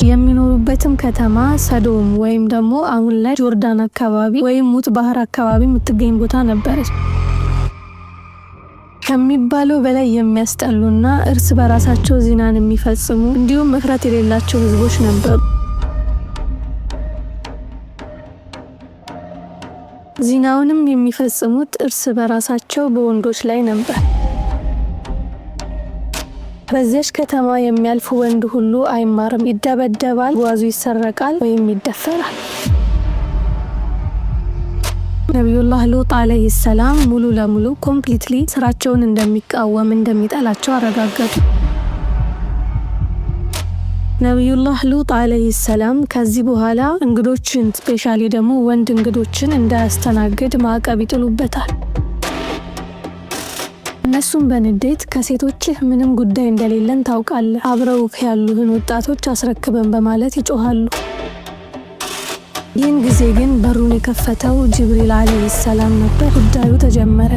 የሚኖሩበትም ከተማ ሰዶም ወይም ደግሞ አሁን ላይ ጆርዳን አካባቢ ወይም ሙት ባህር አካባቢ የምትገኝ ቦታ ነበረች። ከሚባለው በላይ የሚያስጠሉና እርስ በራሳቸው ዚናን የሚፈጽሙ እንዲሁም መፍራት የሌላቸው ህዝቦች ነበሩ። ዚናውንም የሚፈጽሙት እርስ በራሳቸው በወንዶች ላይ ነበር። በዚያች ከተማ የሚያልፍ ወንድ ሁሉ አይማርም፣ ይደበደባል፣ ጓዙ ይሰረቃል ወይም ይደፈራል። ነቢዩላህ ሉጥ አለይሂ ሰላም ሙሉ ለሙሉ ኮምፕሊትሊ ስራቸውን እንደሚቃወም እንደሚጠላቸው አረጋገጡ። ነቢዩላህ ሉጥ አለይሂ ሰላም ከዚህ በኋላ እንግዶችን ስፔሻሊ ደግሞ ወንድ እንግዶችን እንዳያስተናግድ ማዕቀብ ይጥሉበታል። እነሱም በንዴት ከሴቶችህ ምንም ጉዳይ እንደሌለን ታውቃለህ፣ አብረውህ ያሉህን ወጣቶች አስረክበን በማለት ይጮሃሉ። ይህን ጊዜ ግን በሩን የከፈተው ጅብሪል አለይሂ ሰላም ነበር። ጉዳዩ ተጀመረ።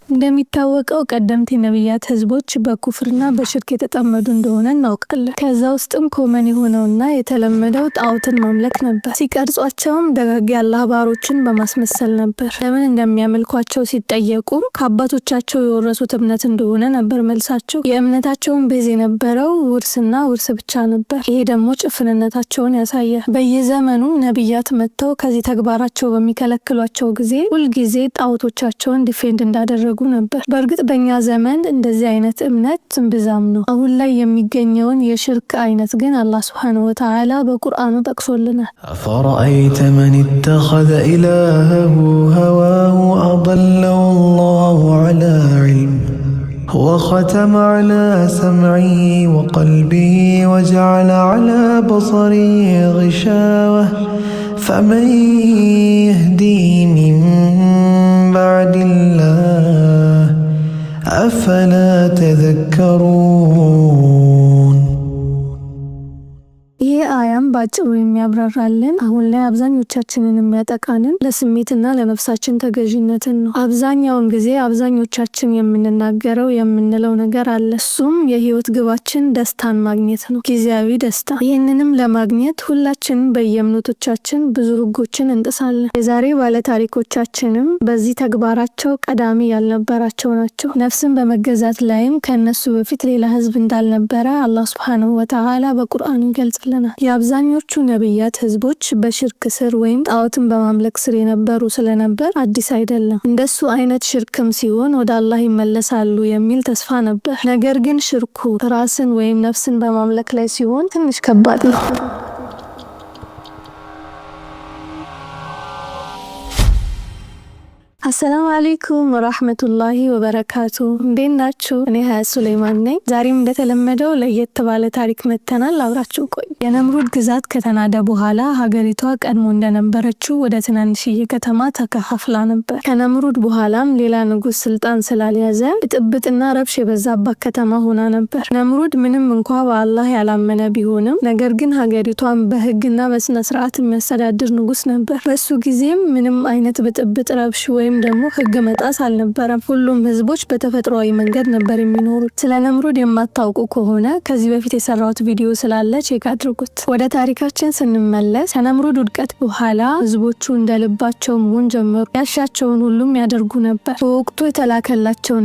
እንደሚታወቀው ቀደምት የነቢያት ህዝቦች በኩፍርና በሽርክ የተጠመዱ እንደሆነ እናውቃለን። ከዛ ውስጥም ኮመን የሆነውና የተለመደው ጣዖትን ማምለክ ነበር። ሲቀርጿቸውም ደጋግ የአላህ ባሮችን በማስመሰል ነበር። ለምን እንደሚያመልኳቸው ሲጠየቁ ከአባቶቻቸው የወረሱት እምነት እንደሆነ ነበር መልሳቸው። የእምነታቸውን ቤዝ የነበረው ውርስና ውርስ ብቻ ነበር። ይሄ ደግሞ ጭፍንነታቸውን ያሳያል። በየዘመኑ ነቢያት መጥተው ከዚህ ተግባራቸው በሚከለክሏቸው ጊዜ ሁልጊዜ ጣዖቶቻቸውን ዲፌንድ እንዳደረጉ ነበር። በእርግጥ በእኛ ዘመን እንደዚህ አይነት እምነት ብዛም ነው። አሁን ላይ የሚገኘውን የሽርክ አይነት ግን አላህ ሱብሓነሁ ወተዓላ በቁርአኑ ጠቅሶልናል። አፈረአይተ መን ኢተኸዘ ኢላሀሁ ሀዋሁ አضለሁ አላሁ ዐላ ዒልም ወኸተመ ዐላ ሰምዒሂ ወቀልቢሂ ወጀዐለ ዐላ በሰሪሂ ጊሻወህ ፈመን የህዲሂ ሚን ባዕድላህ አፈላ ተዘከሩን። ይህ አያም ባጭሩ የሚያብራራልን አሁን ላይ አብዛኞቻችንን የሚያጠቃንን ለስሜትና ለነፍሳችን ተገዥነትን ነው። አብዛኛውን ጊዜ አብዛኞቻችን የምንናገረው የምንለው ነገር አለ። እሱም የህይወት ግባችን ደስታን ማግኘት ነው፣ ጊዜያዊ ደስታ። ይህንንም ለማግኘት ሁላችንም በየእምነቶቻችን ብዙ ህጎችን እንጥሳለን። የዛሬ ባለታሪኮቻችንም በዚህ ተግባራቸው ቀዳሚ ያልነበራቸው ናቸው። ነፍስን በመገዛት ላይም ከነሱ በፊት ሌላ ህዝብ እንዳልነበረ አላህ ሱብሓነሁ ወተዓላ በቁርአኑ ይገልጻል። የአብዛኞቹ ነቢያት ህዝቦች በሽርክ ስር ወይም ጣዖትን በማምለክ ስር የነበሩ ስለነበር አዲስ አይደለም። እንደሱ አይነት ሽርክም ሲሆን ወደ አላህ ይመለሳሉ የሚል ተስፋ ነበር። ነገር ግን ሽርኩ ራስን ወይም ነፍስን በማምለክ ላይ ሲሆን ትንሽ ከባድ ነው። አሰላሙ አለይኩም ወራህመቱላሂ ወበረካቱ። እንዴት ናችሁ? እኔ ሀያ ሱሌማን ነኝ። ዛሬም እንደተለመደው ለየት ባለ ታሪክ መተናል። አብራችሁ ቆዩ። የነምሩድ ግዛት ከተናደ በኋላ ሀገሪቷ ቀድሞ እንደነበረችው ወደ ትናንሽዬ ከተማ ተከፋፍላ ነበር። ከነምሩድ በኋላም ሌላ ንጉስ ስልጣን ስላልያዘ ብጥብጥና ረብሽ የበዛባት ከተማ ሆና ነበር። ነምሩድ ምንም እንኳ በአላህ ያላመነ ቢሆንም ነገር ግን ሀገሪቷን በህግና በስነ ስርዓት የሚያስተዳድር ንጉስ ነበር። በሱ ጊዜም ምንም አይነት ብጥብጥ፣ ረብሽ ወይም ደግሞ ህግ መጣስ አልነበረም። ሁሉም ህዝቦች በተፈጥሯዊ መንገድ ነበር የሚኖሩት። ስለ ነምሩድ የማታውቁ ከሆነ ከዚህ በፊት የሰራሁት ቪዲዮ ስላለ ቼክ አድርጉት። ወደ ታሪካችን ስንመለስ ከነምሩድ ውድቀት በኋላ ህዝቦቹ እንደልባቸው መሆን ጀመሩ። ያሻቸውን ሁሉም ያደርጉ ነበር። በወቅቱ የተላከላቸው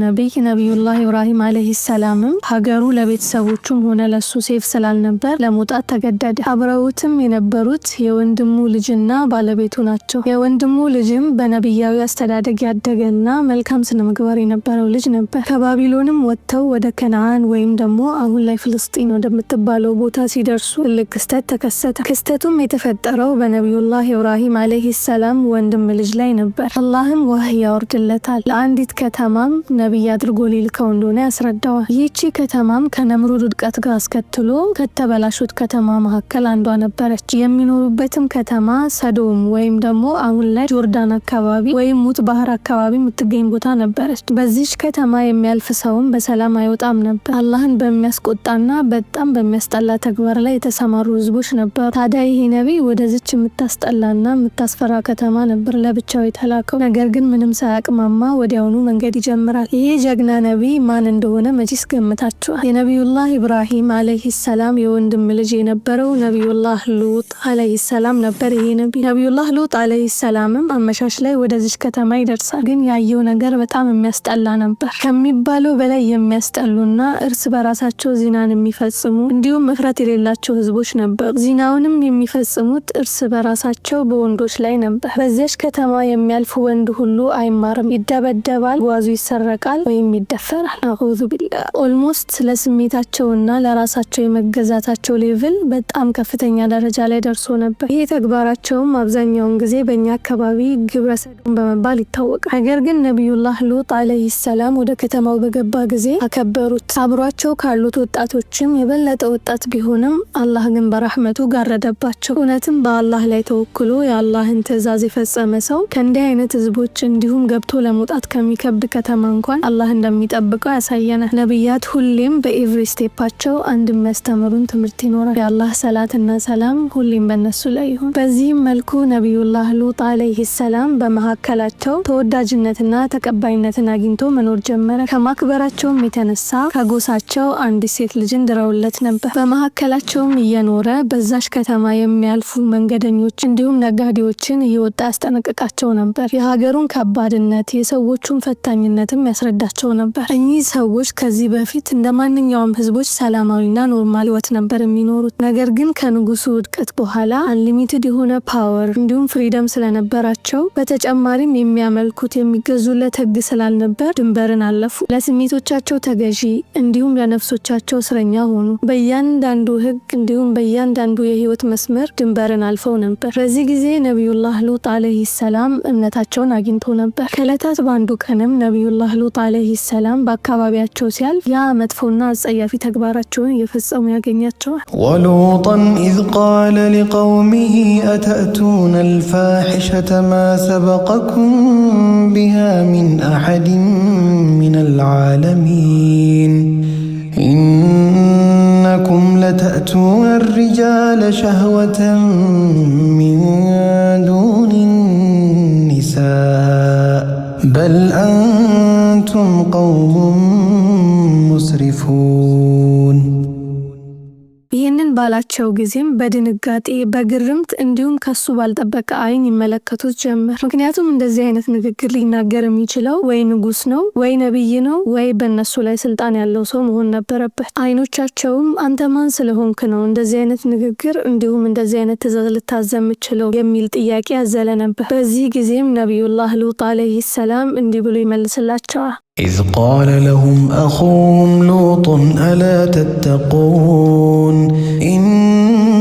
ነቢዩላህ ኢብራሂም አለይሂ ሰላምም ሀገሩ ለቤተሰቦቹም ሆነ ለሱ ሴፍ ስላልነበር ለመውጣት ተገደደ። አብረውትም የነበሩት የወንድሙ ልጅና ባለቤቱ ናቸው። የወንድሙ ልጅም በነቢያዊ አስተዳደግ ያደገና መልካም ስነ ምግባር የነበረው ልጅ ነበር። ከባቢሎንም ወጥተው ወደ ከነዓን ወይም ደግሞ አሁን ላይ ፍልስጤን ወደምትባለው ቦታ ሲደርሱ ትልቅ ክስተት ተከሰተ። ክስተቱም የተፈጠረው በነቢዩላህ ኢብራሂም አለይሂ ሰላም ወንድም ልጅ ላይ ነበር። አላህም ወህይ ያወርድለታል። ለአንዲት ከተማም ነቢይ አድርጎ ሊልከው እንደሆነ ያስረዳዋል። ይህቺ ከተማም ከነምሩድ ውድቀት ጋር አስከትሎ ከተበላሹት ከተማ መካከል አንዷ ነበረች። የሚኖሩበትም ከተማ ሰዶም ወይም ደግሞ አሁን ላይ ጆርዳን አካባቢ ወይም ሙት ባህር አካባቢ የምትገኝ ቦታ ነበረች። በዚች ከተማ የሚያልፍ ሰውም በሰላም አይወጣም ነበር። አላህን በሚያስቆጣና በጣም በሚያስጠላ ተግባር ላይ የተሰማሩ ህዝቦች ነበሩ። ታዲያ ይሄ ነቢይ ወደዚች የምታስጠላና የምታስፈራ ከተማ ነበር ለብቻው የተላከው። ነገር ግን ምንም ሳያቅማማ ወዲያውኑ መንገድ ይጀምራል። ይሄ ጀግና ነቢይ ማን እንደሆነ መቼስ ገምታችኋል? የነቢዩላህ ኢብራሂም አለይሂ ሰላም የወንድም ልጅ የነበረው ነቢዩላህ ሉጥ አለይሂ ሰላም ነበር። ይሄ ነቢዩላህ ሉጥ አለይሂ ሰላምም አመሻሽ ላይ ወደዚች ከተማ ይደርሳል። ግን ያየው ነገር በጣም የሚያስጠላ ነበር። ከሚባለው በላይ የሚያስጠሉና እርስ በራሳቸው ዚናን የሚፈጽሙ እንዲሁም መፍራት የሌላቸው ህዝቦች ነበሩ። ዚናውንም የሚፈጽሙት እርስ በራሳቸው በወንዶች ላይ ነበር። በዚያች ከተማ የሚያልፍ ወንድ ሁሉ አይማርም፣ ይደበደባል፣ ጓዙ ይሰረቃል ወይም ይደፈራል። አዑዙ ቢላህ። ኦልሞስት ለስሜታቸውና ለራሳቸው የመገዛታቸው ሌቭል በጣም ከፍተኛ ደረጃ ላይ ደርሶ ነበር። ይሄ ተግባራቸውም አብዛኛውን ጊዜ በእኛ አካባቢ ግብረ ሰዶም በመባል ይታወቃል። ነገር ግን ነቢዩላህ ሉጥ አለይሂ ሰላም ወደ ከተማው በገባ ጊዜ አከበሩት። አብሯቸው ካሉት ወጣቶችም የበለጠ ወጣት ቢሆንም አላህ ግን በረህመቱ ጋረደባቸው። እውነትም በአላህ ላይ ተወክሎ የአላህን ትዕዛዝ የፈጸመ ሰው ከእንዲህ አይነት ህዝቦች እንዲሁም ገብቶ ለመውጣት ከሚከብድ ከተማ እንኳን አላህ እንደሚጠብቀው ያሳየናል። ነቢያት ሁሌም በኤቭሪ ስቴፓቸው አንድ የሚያስተምሩን ትምህርት ይኖራል። የአላህ ሰላትና ሰላም ሁሌም በነሱ ላይ ይሁን። በዚህም መልኩ ነቢዩላህ ሉጥ አለይሂ ሰላም በመካከላቸው ተወዳጅነትና ተቀባይነትን አግኝቶ መኖር ጀመረ። ከማክበራቸውም የተነሳ ከጎሳቸው አንዲት ሴት ልጅን ድረውለት ነበር። በመካከላቸውም እየኖረ በዛሽ ከተማ የሚያልፉ መንገደኞች እንዲሁም ነጋዴዎችን እየወጣ ያስጠነቅቃቸው ነበር። የሀገሩን ከባድነት፣ የሰዎቹን ፈታኝነትም ያስረዳቸው ነበር። እኚህ ሰዎች ከዚህ በፊት እንደ ማንኛውም ህዝቦች ሰላማዊና ኖርማል ህይወት ነበር የሚኖሩት። ነገር ግን ከንጉሱ ውድቀት በኋላ አንሊሚትድ የሆነ ፓወር እንዲሁም ፍሪደም ስለነበራቸው በተጨማሪም የሚያመልኩት የሚገዙለት ህግ ስላልነበር ድንበርን አለፉ። ለስሜቶቻቸው ተገዢ እንዲሁም ለነፍሶቻቸው እስረኛ ሆኑ። በእያንዳንዱ ህግ እንዲሁም በእያንዳንዱ የህይወት መስመር ድንበርን አልፈው ነበር። በዚህ ጊዜ ነቢዩላህ ሉጥ አለይሂ ሰላም እምነታቸውን አግኝቶ ነበር። ከዕለታት በአንዱ ቀንም ነቢዩላህ ሉጥ አለይሂ ሰላም በአካባቢያቸው ሲያልፍ ያ መጥፎና አጸያፊ ተግባራቸውን እየፈጸሙ ያገኛቸዋል። ወሉጠን ኢዝ ቃለ ሊቀውሚሂ አተእቱነ አልፋሒሸተ ማ ሰበቀኩም ቢሃ ሚን አሐድን ሚነል ዓለሚን ኢነኩም ለተእቱነ አርሪጃለ ሸህወተን ሚን ዱኒ ኒሳእ በል አንቱም ቀውሙን ሙስሪፉን። ይህንን ባላቸው ጊዜም በድንጋጤ በግርምት እንዲሁም ከሱ ባልጠበቀ አይን ይመለከቱት ጀመር። ምክንያቱም እንደዚህ አይነት ንግግር ሊናገር የሚችለው ወይ ንጉስ ነው ወይ ነብይ ነው ወይ በእነሱ ላይ ስልጣን ያለው ሰው መሆን ነበረበት። አይኖቻቸውም አንተ ማን ስለሆንክ ነው እንደዚህ አይነት ንግግር እንዲሁም እንደዚህ አይነት ትዕዛዝ ልታዘዝ የምችለው የሚል ጥያቄ ያዘለ ነበር። በዚህ ጊዜም ነቢዩላህ ሉጥ አለይሂ ሰላም እንዲህ ብሎ ይመልስላቸዋል። إذ قال لهم أخوهم لوط ألا تتقون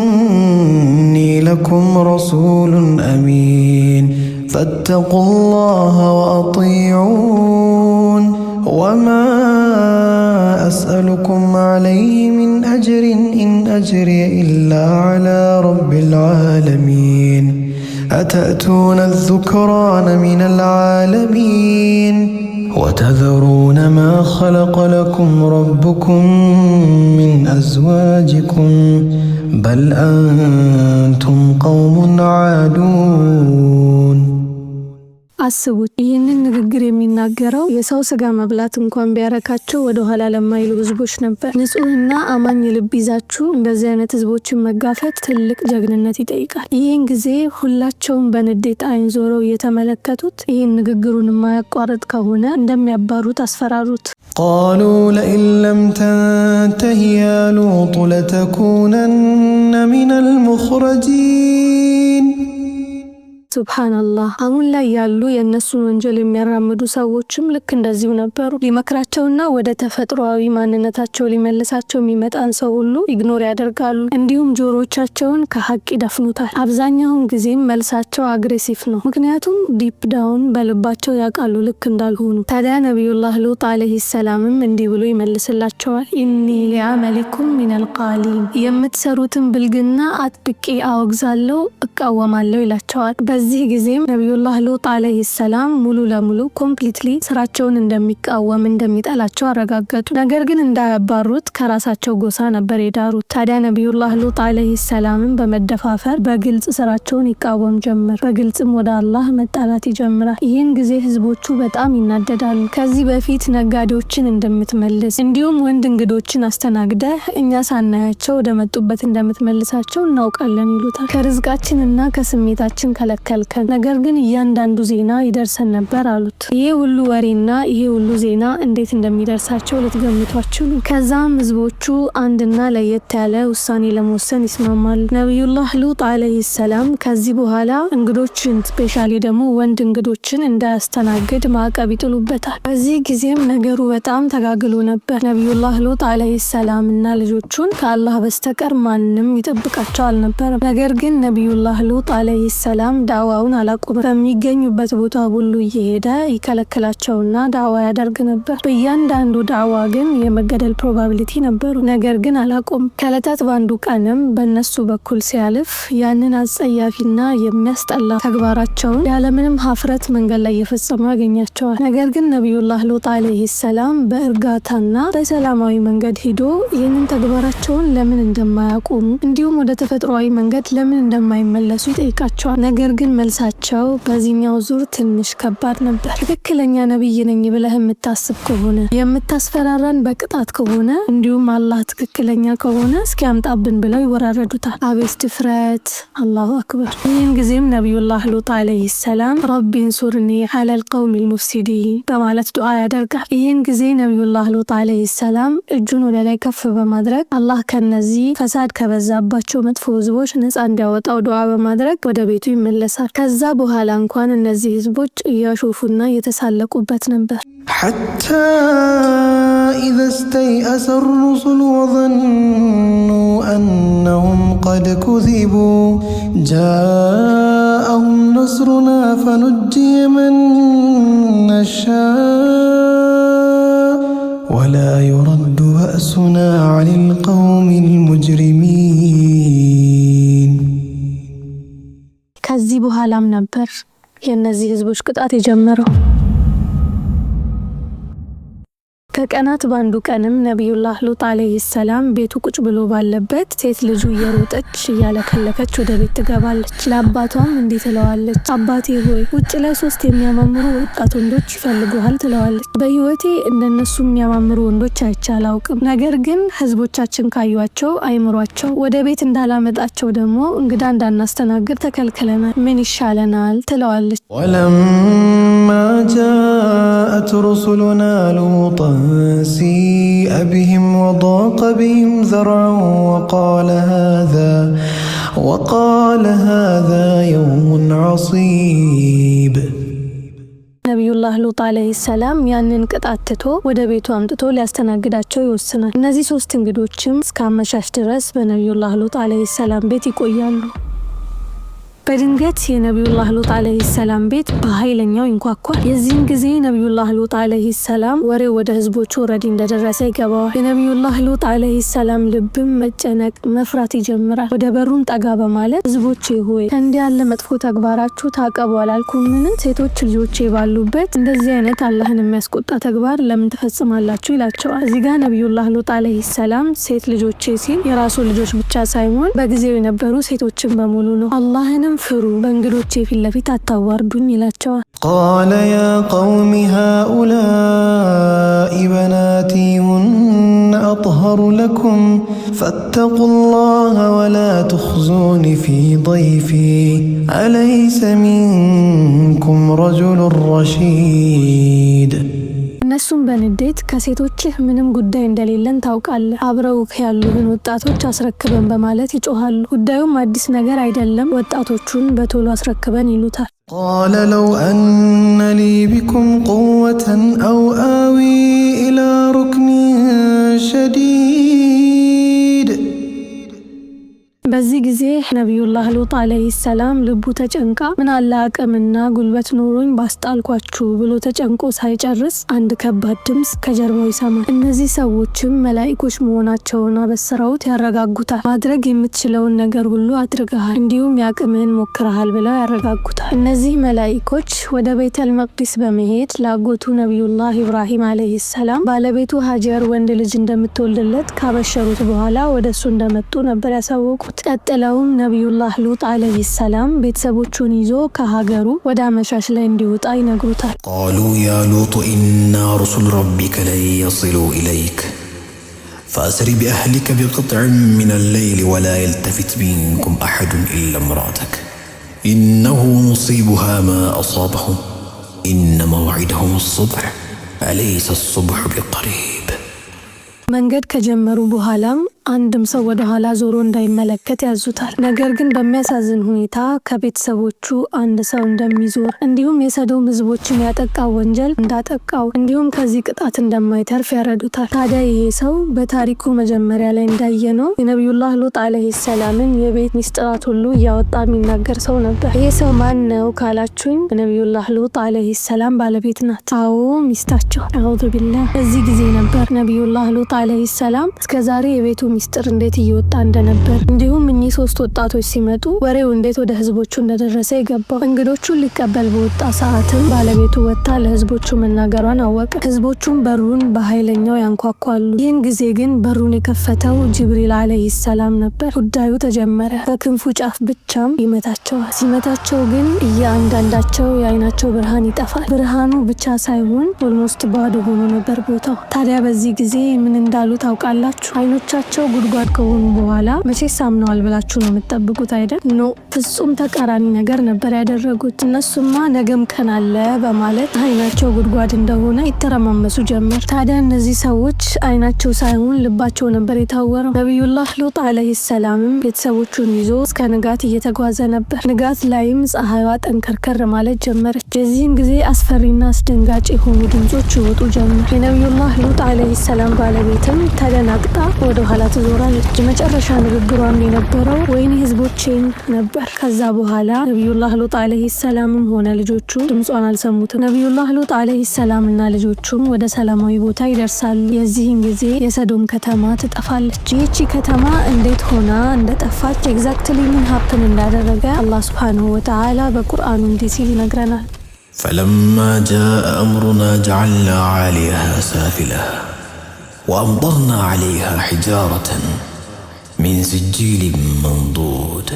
إني لكم رسول أمين فاتقوا الله وأطيعون وما أسألكم عليه من أجر إن أجري إلا على رب العالمين أتأتون الذكران من العالمين وتذرون ما خلق لكم ربكم من أزواجكم بل أنتم قوم عادون። አስቡት፣ ይህንን ንግግር የሚናገረው የሰው ስጋ መብላት እንኳን ቢያረካቸው ወደ ኋላ ለማይሉ ህዝቦች ነበር። ንጹህና አማኝ ልብ ይዛችሁ እንደዚህ አይነት ህዝቦችን መጋፈጥ ትልቅ ጀግንነት ይጠይቃል። ይህን ጊዜ ሁላቸውም በንዴት አይን ዞረው እየተመለከቱት ይህን ንግግሩን የማያቋርጥ ከሆነ እንደሚያባሩት አስፈራሩት። قالوا لئن لم تنته يا لوط لتكونن من المخرجين። ሱብሃንአላህ። አሁን ላይ ያሉ የእነሱን ወንጀል የሚያራምዱ ሰዎችም ልክ እንደዚሁ ነበሩ። ሊመክራቸውና ወደ ተፈጥሯዊ ማንነታቸው ሊመልሳቸው የሚመጣን ሰው ሁሉ ኢግኖር ያደርጋሉ። እንዲሁም ጆሮቻቸውን ከሀቅ ይደፍኑታል። አብዛኛውን ጊዜም መልሳቸው አግሬሲቭ ነው። ምክንያቱም ዲፕ ዳውን በልባቸው ያውቃሉ ልክ እንዳልሆኑ። ታዲያ ነቢዩላህ ሉጥ አለይሂ ሰላምም እንዲህ ብሎ ይመልስላቸዋል። ኢኒ ሊዓመሊኩም ሚነል ቃሊን፣ የምትሰሩትን ብልግና አጥብቄ አወግዛለሁ፣ እቃወማለሁ ይላቸዋል። በዚህ ጊዜም ነቢዩላህ ሉጥ አለይሂ ሰላም ሙሉ ለሙሉ ኮምፕሊትሊ ስራቸውን እንደሚቃወም እንደሚጠላቸው አረጋገጡ። ነገር ግን እንዳያባሩት ከራሳቸው ጎሳ ነበር የዳሩት። ታዲያ ነቢዩላህ ሉጥ አለይሂ ሰላምን በመደፋፈር በግልጽ ስራቸውን ይቃወም ጀመር። በግልጽም ወደ አላህ መጣላት ይጀምራል። ይህን ጊዜ ህዝቦቹ በጣም ይናደዳሉ። ከዚህ በፊት ነጋዴዎችን እንደምትመልስ እንዲሁም ወንድ እንግዶችን አስተናግደህ እኛ ሳናያቸው ወደ መጡበት እንደምትመልሳቸው እናውቃለን ይሉታል። ከርዝቃችንና ከስሜታችን ከለከልከን፣ ነገር ግን እያንዳንዱ ዜና ይደርሰን ነበር አሉት። ይሄ ሁሉ ወሬና ይሄ ሁሉ ዜና እንዴት እንደሚደርሳቸው ልትገምቱ አትችሉም። ከዛም ህዝቦቹ አንድና ለየት ያለ ውሳኔ ለመወሰን ይስማማሉ። ነቢዩላህ ሉጥ አለይሂ ሰላም ከዚህ በኋላ እንግዶችን ስፔሻሊ ደግሞ ወንድ እንግዶችን እንዳያስተናግድ ማዕቀብ ይጥሉበታል። በዚህ ጊዜም ነገሩ በጣም ተጋግሎ ነበር። ነቢዩላህ ሉጥ አለይሂ ሰላም እና ልጆቹን ከአላህ በስተቀር ማንም ይጠብቃቸው አልነበረም። ነገር ግን ነቢዩላህ ሉጥ አለይሂ ሰላም ዳዋውን አላቆመም። በሚገኙበት ቦታ ሁሉ እየሄደ ይከለክላቸውና ዳዋ ያደርግ ነበር። በእያንዳንዱ ዳዋ ግን የመገደል ፕሮባቢሊቲ ነበሩ። ነገር ግን አላቆም። ከዕለታት ባንዱ ቀንም በእነሱ በኩል ሲያልፍ ያንን አጸያፊና የሚያስጠላ ተግባራቸውን ያለምንም ሀፍረት መንገድ ላይ እየፈጸሙ ያገኛቸዋል። ነገር ግን ነቢዩላህ ሉጥ አለይሂ ሰላም በእርጋታና በሰላማዊ መንገድ ሂዶ ይህንን ተግባራቸውን ለምን እንደማያቆሙ እንዲሁም ወደ ተፈጥሯዊ መንገድ ለምን እንደማይመለሱ ይጠይቃቸዋል። ነገር ግን መልሳቸው በዚህኛው ዙር ትንሽ ከባድ ነበር። ትክክለኛ ነብይ ነኝ ብለህ የምታስብ ከሆነ የምታስፈራራን በቅጣት ከሆነ እንዲሁም አላህ ትክክለኛ ከሆነ እስኪ ያምጣብን ብለው ይወራረዱታል። አቤት ድፍረት! አላሁ አክበር። ይህን ጊዜም ነቢዩላህ ሉጥ አለይሂ ሰላም ረቢ እንሱርኒ ዐለል ቀውሚል ሙፍሲዲን በማለት ዱዓ ያደርጋል። ይህን ጊዜ ነቢዩላህ ሉጥ አለይሂ ሰላም እጁን ወደ ላይ ከፍ በማድረግ አላህ ከነዚህ ፈሳድ ከበዛባቸው መጥፎ ህዝቦች ነፃ እንዲያወጣው ዱዓ በማድረግ ወደ ቤቱ ይመለሳል። ከዛ በኋላ እንኳን እነዚህ ህዝቦች እያሾፉና እየተሳለቁበት ነበር። ሐታ ኢዘ ስተይአሰ ሩሱሉ ወዘኑ አነሁም ቀድ ኩዚቡ ጃአሁም ነስሩና ፈኑጅየ መን ነሻእ ወላ ዩረዱ በእሱና ዐኒል ቀውሚል ሙጅሪሚን። ከዚህ በኋላም ነበር የእነዚህ ህዝቦች ቅጣት የጀመረው። ከቀናት ባንዱ ቀንም ነቢዩላህ ሉጥ አለይሂ ሰላም ቤቱ ቁጭ ብሎ ባለበት ሴት ልጁ እየሮጠች እያለከለከች ወደ ቤት ትገባለች። ለአባቷም እንዲህ ትለዋለች፣ አባቴ ሆይ ውጭ ላይ 3 የሚያማምሩ ወጣት ወንዶች ይፈልጉሃል ትለዋለች። በህይወቴ እንደነሱ የሚያማምሩ ወንዶች አይቼ አላውቅም። ነገር ግን ህዝቦቻችን ካዩቸው አይምሯቸው ወደ ቤት እንዳላመጣቸው ደግሞ እንግዳ እንዳናስተናግድ ተከልክለናል። ምን ይሻለናል ትለዋለች። ወለማ ጃአት ሩሱሉና ሉጠን سيء بهم وضاق بهم ذرعا وقال هذا يوم عصيب። ነቢዩላህ ሉጥ አለይሂ ሰላም ያንን ቅጣት ትቶ ወደ ቤቱ አምጥቶ ሊያስተናግዳቸው ይወስናል። እነዚህ 3 እንግዶችም እስከ አመሻሽ ድረስ በነቢዩላህ ሉጥ አለይሂ ሰላም ቤት ይቆያሉ። በድንገት የነቢዩላህ ሉጥ አለይሂ ሰላም ቤት በኃይለኛው ይንኳኳል። የዚህን ጊዜ ነቢዩላህ ሉጥ አለይሂ ሰላም ወሬው ወደ ህዝቦቹ ኦልሬዲ እንደደረሰ ይገባዋል። የነቢዩላህ ሉጥ አለይሂ ሰላም ልብም መጨነቅ መፍራት ይጀምራል። ወደ በሩን ጠጋ በማለት ህዝቦቼ ሆይ ከእንዲህ ያለ መጥፎ ተግባራችሁ ታቀቡ አላልኩምን? ሴቶች ልጆቼ ባሉበት እንደዚህ አይነት አላህን የሚያስቆጣ ተግባር ለምን ትፈጽማላችሁ? ይላቸዋል። እዚህ ጋር ነቢዩላህ ሉጥ አለይሂ ሰላም ሴት ልጆቼ ሲል የራሱ ልጆች ብቻ ሳይሆን በጊዜው የነበሩ ሴቶችን በሙሉ ነው። አላህንም ፍሩ፣ በእንግዶቼ ፊት ለፊት አታዋርዱኝ ይላቸዋል። ቃለ ያ ቀውሚ ሃኡላኢ በናቲ ሁነ አጥሀሩ ለኩም ፈተቁላህ ወላ ትኽዙኒ ፊ ضይፊ አለይሰ ሚንኩም ረጁሉን ረሺድ። እነሱም በንዴት ከሴቶችህ ምንም ጉዳይ እንደሌለን ታውቃለህ፣ አብረውክ ያሉህን ወጣቶች አስረክበን በማለት ይጮሃሉ። ጉዳዩም አዲስ ነገር አይደለም፣ ወጣቶቹን በቶሎ አስረክበን ይሉታል። ቃለ ለው አነ ሊ ቢኩም ቁወተን አው አዊ ኢላ ሩክኒን ሸዲድ። በዚህ ጊዜ ነቢዩላህ ሉጥ አለይሂ ሰላም ልቡ ተጨንቃ ምን አለ አቅምና ጉልበት ኖሮኝ ባስጣልኳችሁ ብሎ ተጨንቆ ሳይጨርስ አንድ ከባድ ድምፅ ከጀርባው ይሰማል። እነዚህ ሰዎችም መላኢኮች መሆናቸውን አበስረውት ያረጋጉታል። ማድረግ የምትችለውን ነገር ሁሉ አድርገሃል፣ እንዲሁም ያቅምህን ሞክረሃል ብለው ያረጋጉታል። እነዚህ መላኢኮች ወደ ቤተል መቅዲስ በመሄድ ለአጎቱ ነቢዩላህ ኢብራሂም አለይሂ ሰላም ባለቤቱ ሀጀር ወንድ ልጅ እንደምትወልድለት ካበሸሩት በኋላ ወደ እሱ እንደመጡ ነበር ያሳወቁት። ቀጥለውም ነቢዩላህ ሉጥ አለይሂ ሰላም ቤተሰቦቹን ይዞ ከሀገሩ ወደ አመሻሽ ላይ እንዲወጣ ይነግሩታል። ቃሉ ያ ሉጥ ኢና ሩሱሉ ረቢከ ለን የሲሉ ኢለይክ ፈአስሪ ቢአህሊከ ቢቅጥዕን ሚነል ለይሊ ወላ የልተፊት ሚንኩም አሐዱን ኢላ እምረአተክ ኢነሁ ሙሲቡሃ ማ አሳበሁም ኢነ መውዒደሁም አሱብሕ አለይሰ አሱብሑ ቢቀሪብ። መንገድ ከጀመሩ በኋላም አንድም ሰው ወደ ኋላ ዞሮ እንዳይመለከት ያዙታል። ነገር ግን በሚያሳዝን ሁኔታ ከቤተሰቦቹ አንድ ሰው እንደሚዞር እንዲሁም የሰዶም ህዝቦችን ያጠቃው ወንጀል እንዳጠቃው እንዲሁም ከዚህ ቅጣት እንደማይተርፍ ያረዱታል። ታዲያ ይሄ ሰው በታሪኩ መጀመሪያ ላይ እንዳየነው የነቢዩላህ ሉጥ አለይሂ ሰላምን የቤት ሚስጥራት ሁሉ እያወጣ የሚናገር ሰው ነበር። ይሄ ሰው ማን ነው ካላችሁኝ የነቢዩላህ ሉጥ አለይሂ ሰላም ባለቤት ናት። አዎ ሚስታቸው። አዑዙ ቢላህ። በዚህ ጊዜ ነበር ነቢዩላህ ሉጥ አለይሂ ሰላም እስከዛሬ የቤቱ ሚስጥር እንዴት እየወጣ እንደነበር እንዲሁም እኚህ ሶስት ወጣቶች ሲመጡ ወሬው እንዴት ወደ ህዝቦቹ እንደደረሰ ይገባው። እንግዶቹን ሊቀበል በወጣ ሰዓትም ባለቤቱ ወጥታ ለህዝቦቹ መናገሯን አወቀ። ህዝቦቹም በሩን በኃይለኛው ያንኳኳሉ። ይህን ጊዜ ግን በሩን የከፈተው ጅብሪል አለይሂ ሰላም ነበር። ጉዳዩ ተጀመረ። በክንፉ ጫፍ ብቻም ይመታቸዋል። ሲመታቸው ግን እያንዳንዳቸው የአይናቸው ብርሃን ይጠፋል። ብርሃኑ ብቻ ሳይሆን ኦልሞስት ባዶ ሆኖ ነበር ቦታው። ታዲያ በዚህ ጊዜ ምን እንዳሉ ታውቃላችሁ? አይኖቻቸው ጉድጓድ ከሆኑ በኋላ መቼስ አምነዋል ብላችሁ ነው የምትጠብቁት አይደል? ኖ፣ ፍጹም ተቃራኒ ነገር ነበር ያደረጉት። እነሱማ ነገም ቀን አለ በማለት አይናቸው ጉድጓድ እንደሆነ ይተረማመሱ ጀመር። ታዲያ እነዚህ ሰዎች አይናቸው ሳይሆን ልባቸው ነበር የታወረው። ነቢዩላህ ሉጥ አለይሂ ሰላምም ቤተሰቦቹን ይዞ እስከ ንጋት እየተጓዘ ነበር። ንጋት ላይም ፀሐይዋ ጠንከርከር ማለት ጀመረች። የዚህን ጊዜ አስፈሪና አስደንጋጭ የሆኑ ድምጾች ይወጡ ጀመር። የነቢዩላህ ሉጥ አለይሂ ሰላም ባለቤትም ተደናግጣ ወደ ኋላ ትዞራለች። የመጨረሻ ንግግሯም የነበረው ወይኔ ህዝቦቼን ነበር። ከዛ በኋላ ነቢዩላህ ሉጥ አለይሂ ሰላምም ሆነ ልጆቹ ድምጿን አልሰሙትም። ነቢዩላህ ሉጥ አለይሂ ሰላምና ልጆቹም ወደ ሰላማዊ ቦታ ይደርሳሉ። የዚህን ጊዜ የሰዶም ከተማ ትጠፋለች። ይህቺ ከተማ እንዴት ሆና እንደጠፋች ኤግዛክትሊ ምን ሀፕን እንዳደረገ አላህ ሱብሓነሁ ወተዓላ በቁርአኑ እንዲህ ሲል ይነግረናል። ፈለማ ጃአ አምሩና ጀዐልና ዓሊየሃ ሳፊለሃ وأمطرنا عليها حجارة من سجيل منضود።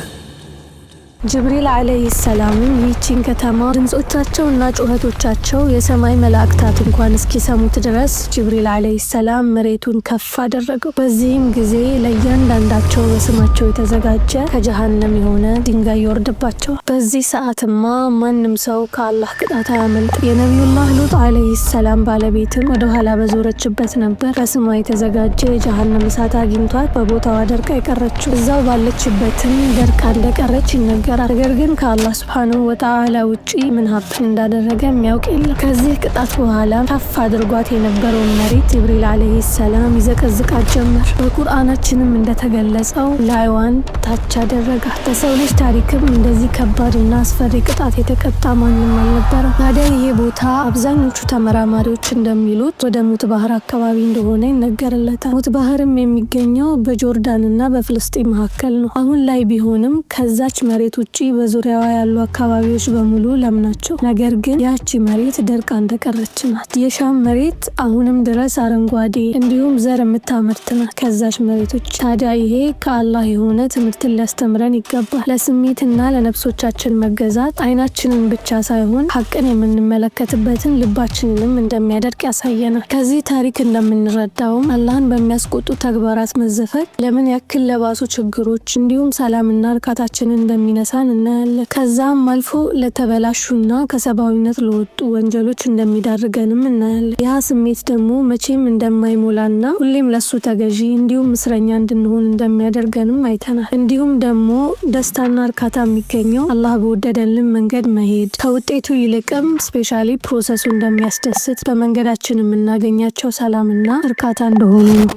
ጅብሪል አለይሂ ሰላም ይህችን ከተማ ድምጾቻቸውና ጩኸቶቻቸው የሰማይ መላእክታት እንኳን እስኪሰሙት ድረስ ጅብሪል አለይሂ ሰላም መሬቱን ከፍ አደረገው። በዚህም ጊዜ ለእያንዳንዳቸው በስማቸው የተዘጋጀ ከጀሃነም የሆነ ድንጋይ ይወርድባቸዋል። በዚህ ሰዓትማ ማንም ሰው ከአላህ ቅጣት አያመልጥ። የነቢዩላህ ሉጥ አለይሂ ሰላም ባለቤትም ወደ ኋላ በዞረችበት ነበር በስሟ የተዘጋጀ የጀሃነም እሳት አግኝቷት በቦታዋ ደርቃ የቀረችው። እዛው ባለችበትም ደርቃ እንደቀረች ይነገራል። ነገር ግን ከአላህ ሱብሓነሁ ወተዓላ ውጪ ምን ሀብን እንዳደረገ የሚያውቅ የለም። ከዚህ ቅጣት በኋላ ከፍ አድርጓት የነበረውን መሬት ጅብሪል አለይሂ ሰላም ይዘቀዝቃት ጀመር። በቁርአናችንም እንደተገለጸው ላይዋን ታች አደረጋት። በሰው ልጅ ታሪክም እንደዚህ ከባድና አስፈሪ ቅጣት የተቀጣ ማንም አልነበረም። ታዲያ ይሄ ቦታ አብዛኞቹ ተመራማሪዎች እንደሚሉት ወደ ሙት ባህር አካባቢ እንደሆነ ይነገርለታል። ሙት ባህርም የሚገኘው በጆርዳንና በፍልስጤም መካከል ነው። አሁን ላይ ቢሆንም ከዛች መሬት ውጪ በዙሪያዋ ያሉ አካባቢዎች በሙሉ ለም ናቸው። ነገር ግን ያቺ መሬት ደርቃ እንደቀረች ናት። የሻም መሬት አሁንም ድረስ አረንጓዴ እንዲሁም ዘር የምታመርት ናት ከዛች መሬቶች። ታዲያ ይሄ ከአላህ የሆነ ትምህርትን ሊያስተምረን ይገባል። ለስሜትና ለነፍሶቻችን መገዛት አይናችንን ብቻ ሳይሆን ሀቅን የምንመለከትበትን ልባችንንም እንደሚያደርግ ያሳየናል። ከዚህ ታሪክ እንደምንረዳውም አላህን በሚያስቆጡ ተግባራት መዘፈቅ ለምን ያክል ለባሱ ችግሮች እንዲሁም ሰላምና እርካታችንን እንደሚነሳን እናያለን። ከዛም አልፎ ለተበላሹና ከሰብአዊነት ለወጡ ወንጀሎች እንደሚዳርገንም እናያለን። ያ ስሜት ደግሞ መቼም እንደማይሞላና ሁሌም ለሱ ተገዢ እንዲሁም እስረኛ እንድንሆን እንደሚያደርገንም አይተናል። እንዲሁም ደግሞ ደስታና እርካታ የሚገኘው አላህ በወደደልን መንገድ መሄድ ከውጤቱ ይልቅም ስፔሻሊ ፕሮሰሱ እንደሚያስደስት በመንገዳችን የምናገኛቸው ሰላምና እርካታ እንደሆኑ ነው።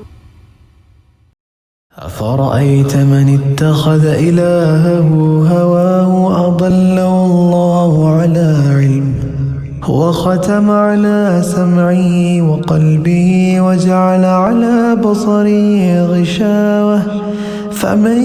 أفرأيت من اتخذ إلهه هواه أضله الله على علم وختم على سمعه وقلبه وجعل على بصره غشاوة فمن